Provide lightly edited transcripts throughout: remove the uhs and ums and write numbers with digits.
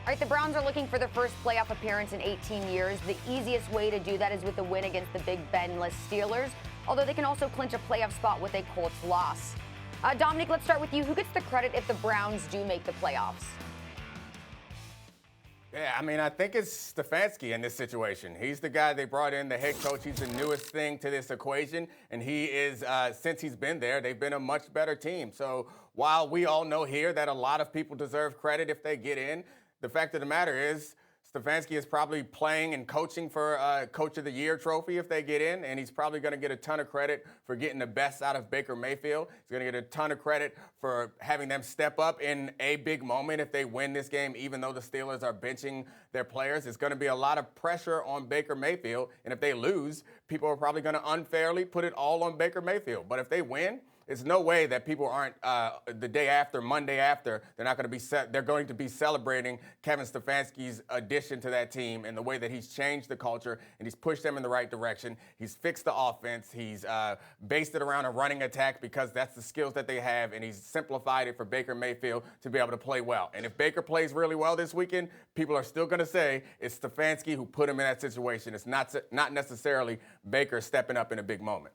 All right, the Browns are looking for their first playoff appearance in 18 years. The easiest way to do that is with a win against the Big Ben-less Steelers, although they can also clinch a playoff spot with a Colts loss. Dominique, let's start with you. Who gets the credit if the Browns do make the playoffs? Yeah, I mean, I think it's Stefanski in this situation. He's the guy they brought in, the head coach. He's the newest thing to this equation, and he is, since he's been there, they've been a much better team. So while we all know here that a lot of people deserve credit if they get in, the fact of the matter is Stefanski is probably playing and coaching for Coach of the Year trophy if they get in, and he's probably going to get a ton of credit for getting the best out of Baker Mayfield. He's going to get a ton of credit for having them step up in a big moment if they win this game, even though the Steelers are benching their players. It's going to be a lot of pressure on Baker Mayfield, and if they lose, people are probably going to unfairly put it all on Baker Mayfield. But if they win, it's no way that people aren't the day after, Monday after, they're going to be celebrating Kevin Stefanski's addition to that team and the way that he's changed the culture and he's pushed them in the right direction. He's fixed the offense. He's based it around a running attack because that's the skills that they have, and he's simplified it for Baker Mayfield to be able to play well. And if Baker plays really well this weekend, people are still going to say it's Stefanski who put him in that situation. It's not necessarily Baker stepping up in a big moment.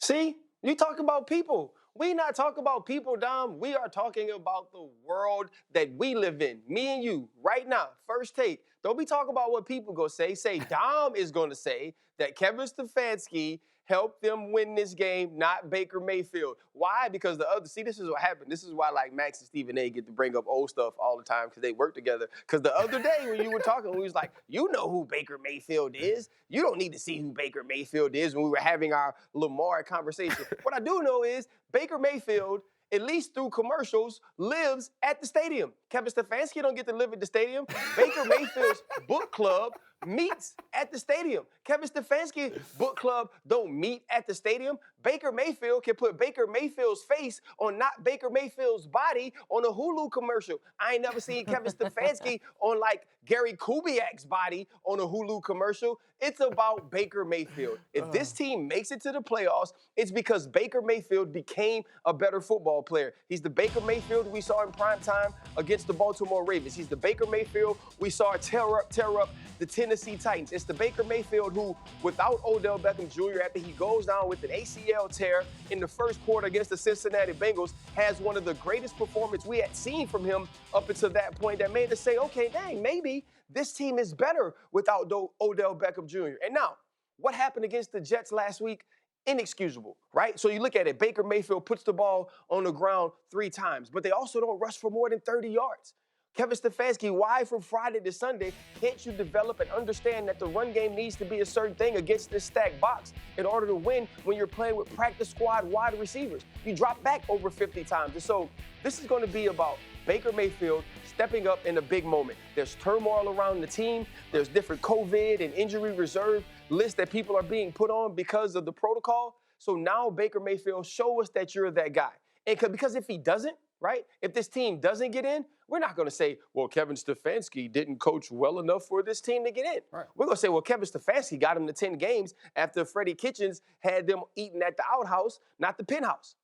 See? You talk about people. We not talking about people, Dom. We are talking about the world that we live in. Me and you, right now, first take. Don't be talking about what people go say. Say Dom is going to say that Kevin Stefanski helped them win this game, not Baker Mayfield. Why? Because this is what happened. This is why, like, Max and Stephen A. get to bring up old stuff all the time because they work together. Because the other day when you were talking, we was like, you know who Baker Mayfield is. You don't need to see who Baker Mayfield is when we were having our Lamar conversation. What I do know is Baker Mayfield, at least through commercials, lives at the stadium. Kevin Stefanski don't get to live at the stadium. Baker Mayfield's book club meets at the stadium. Kevin Stefanski's book club don't meet at the stadium. Baker Mayfield can put Baker Mayfield's face on not Baker Mayfield's body on a Hulu commercial. I ain't never seen Kevin Stefanski on like Gary Kubiak's body on a Hulu commercial. It's about Baker Mayfield. If this team makes it to the playoffs, it's because Baker Mayfield became a better football player. He's the Baker Mayfield we saw in prime time against the Baltimore Ravens. He's the Baker Mayfield we saw tear up the Tennessee Titans. It's the Baker Mayfield who, without Odell Beckham Jr., after he goes down with an ACL tear in the first quarter against the Cincinnati Bengals, has one of the greatest performances we had seen from him up until that point that made us say, okay, dang, maybe this team is better without Odell Beckham Jr. And now, what happened against the Jets last week? Inexcusable, right? So you look at it, Baker Mayfield puts the ball on the ground 3 times, but they also don't rush for more than 30 yards. Kevin Stefanski, why from Friday to Sunday can't you develop and understand that the run game needs to be a certain thing against this stacked box in order to win when you're playing with practice squad wide receivers? You drop back over 50 times. And so this is going to be about Baker Mayfield stepping up in a big moment. There's turmoil around the team. There's different COVID and injury reserve lists that people are being put on because of the protocol. So now Baker Mayfield, show us that you're that guy. And because if he doesn't, right, if this team doesn't get in, we're not going to say, well, Kevin Stefanski didn't coach well enough for this team to get in. Right. We're going to say, well, Kevin Stefanski got him to 10 games after Freddie Kitchens had them eating at the outhouse, not the penthouse.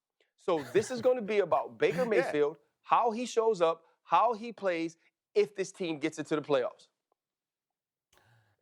So this is going to be about Baker Mayfield, how he shows up, how he plays if this team gets into the playoffs.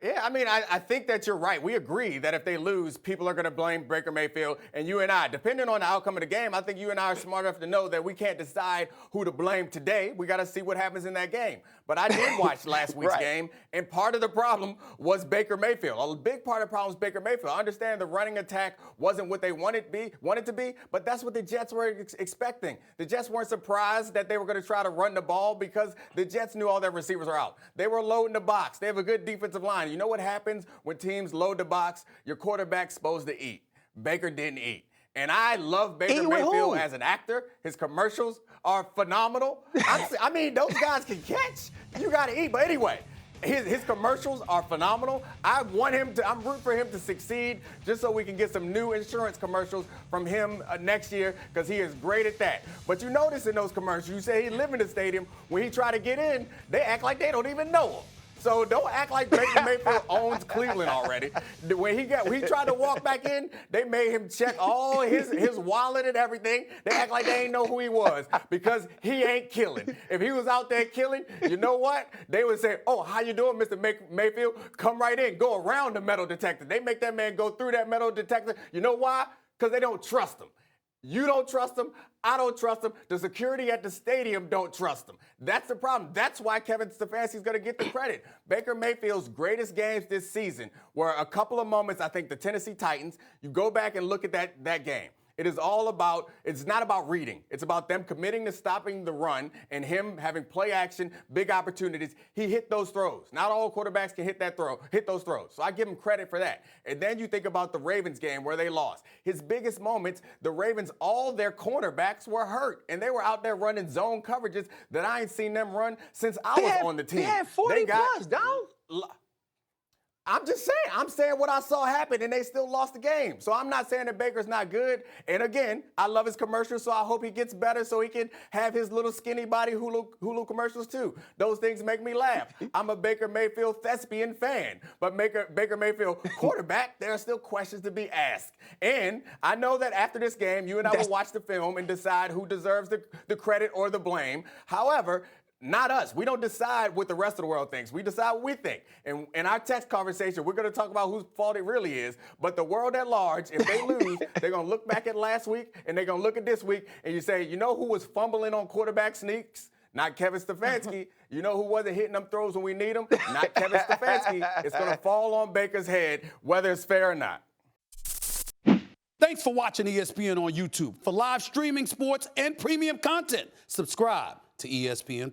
Yeah, I mean, I think that you're right. We agree that if they lose, people are going to blame Baker Mayfield. And you and I, depending on the outcome of the game, I think you and I are smart enough to know that we can't decide who to blame today. We got to see what happens in that game. But I did watch last week's game, and part of the problem was Baker Mayfield. A big part of the problem is Baker Mayfield. I understand the running attack wasn't what they wanted to be, but that's what the Jets were expecting. The Jets weren't surprised that they were going to try to run the ball because the Jets knew all their receivers are out. They were loading the box. They have a good defensive line. You know what happens when teams load the box? Your quarterback's supposed to eat. Baker didn't eat. And I love Baker Mayfield as an actor. His commercials are phenomenal. I mean, those guys can catch. You got to eat. But anyway, his commercials are phenomenal. I'm rooting for him to succeed just so we can get some new insurance commercials from him next year because he is great at that. But you notice in those commercials, you say he live in the stadium. When he try to get in, they act like they don't even know him. So don't act like Baker Mayfield owns Cleveland already. When he tried to walk back in, they made him check all his wallet and everything. They act like they ain't know who he was because he ain't killing. If he was out there killing, you know what? They would say, "Oh, how you doing, Mr. Mayfield? Come right in. Go around the metal detector." They make that man go through that metal detector. You know why? Because they don't trust him. You don't trust him. I don't trust him. The security at the stadium don't trust him. That's the problem. That's why Kevin Stefanski is going to get the credit. Baker Mayfield's greatest games this season were a couple of moments, I think, the Tennessee Titans. You go back and look at that game. It is all about, it's not about reading. It's about them committing to stopping the run and him having play action, big opportunities. He hit those throws. Not all quarterbacks can hit those throws. So I give him credit for that. And then you think about the Ravens game where they lost. His biggest moments, the Ravens, all their cornerbacks were hurt. And they were out there running zone coverages that I ain't seen them run since I was on the team. They had 40 plus, Dom. I'm just saying. I'm saying what I saw happen, and they still lost the game. So I'm not saying that Baker's not good. And again, I love his commercials, so I hope he gets better so he can have his little skinny body Hulu commercials too. Those things make me laugh. I'm a Baker Mayfield thespian fan, but Baker Mayfield quarterback, there are still questions to be asked. And I know that after this game, you and I will watch the film and decide who deserves the credit or the blame. However, not us. We don't decide what the rest of the world thinks. We decide what we think. And in our text conversation, we're going to talk about whose fault it really is. But the world at large, if they lose, they're going to look back at last week and they're going to look at this week and you say, you know who was fumbling on quarterback sneaks? Not Kevin Stefanski. You know who wasn't hitting them throws when we need them? Not Kevin Stefanski. It's going to fall on Baker's head, whether it's fair or not. Thanks for watching ESPN on YouTube. For live streaming, sports, and premium content, subscribe to ESPN+.